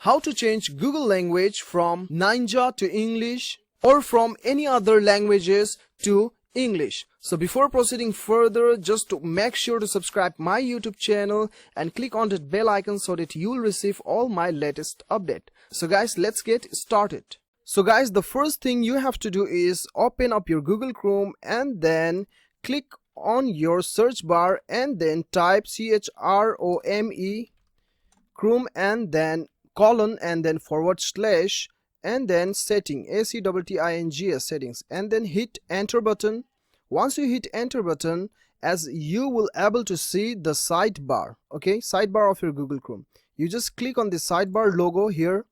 how to change Google language from Nyanja to English or from any other languages to English. So before proceeding further, just to make sure to subscribe my YouTube channel and click on that bell icon so that you will receive all my latest update. So guys, let's get started. So guys, the first thing you have to do is open up your Google Chrome and then click on your search bar and then type CHROME Chrome and then colon and then / and then setting ACTTINGS settings and then hit enter button. Once you hit enter button, as you will able to see the sidebar, okay, sidebar of your Google Chrome. You just click on the sidebar logo here,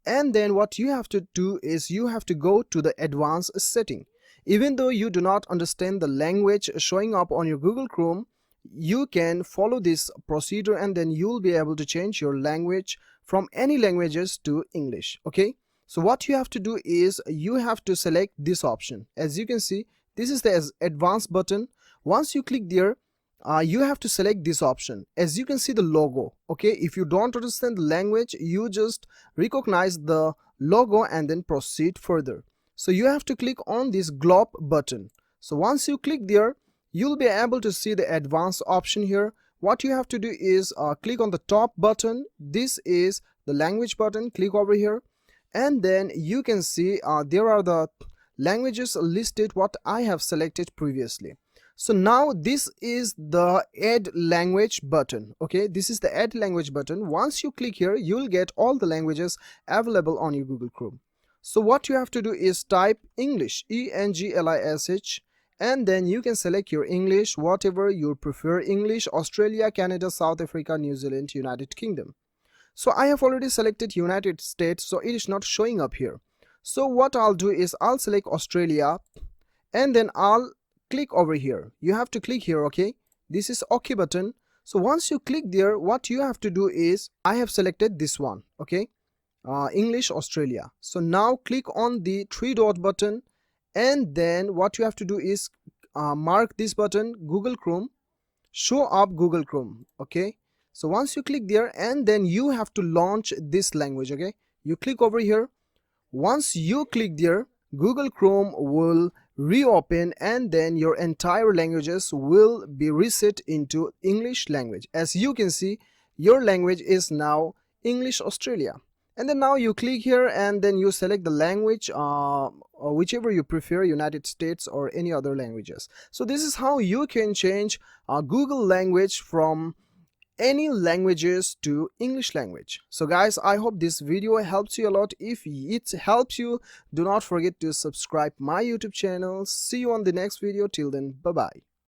and then what you have to do is you have to go to the advanced setting. Even though you do not understand the language showing up on your Google Chrome, you can follow this procedure and then you'll be able to change your language from any languages to English. Okay, so what you have to do is you have to select this option. As you can see, this is the advanced button. Once you click there, you have to select this option. As you can see the logo, okay, if you don't understand the language, you just recognize the logo and then proceed further. So you have to click on this globe button. So once you click there, you'll be able to see the advanced option here. What you have to do is click on the top button. This is the language button. Click over here and then you can see there are the languages listed what I have selected previously. So now this is the add language button. Okay, this is the add language button. Once you click here, you'll get all the languages available on your Google Chrome. So what you have to do is type English, ENGLISH, and then you can select your English, whatever you prefer. English, Australia, Canada, South Africa, New Zealand, United Kingdom. So I have already selected United States, so it is not showing up here. So what I'll do is I'll select Australia and then I'll click over here. You have to click here, okay? This is OK button. So once you click there, what you have to do is I have selected this one, okay? English, Australia. So now click on the 3-dot button and then what you have to do is mark this button, Google Chrome, show up Google Chrome, okay? So once you click there and then you have to launch this language, okay? You click over here. Once you click there, Google Chrome will reopen and then your entire languages will be reset into English language. As you can see, your language is now English Australia. And then now you click here and then you select the language, whichever you prefer, United States or any other languages. So this is how you can change Google language from any languages to English language. So guys, I hope this video helps you a lot. If it helps you, do not forget to subscribe my YouTube channel. See you on the next video. Till then, bye bye.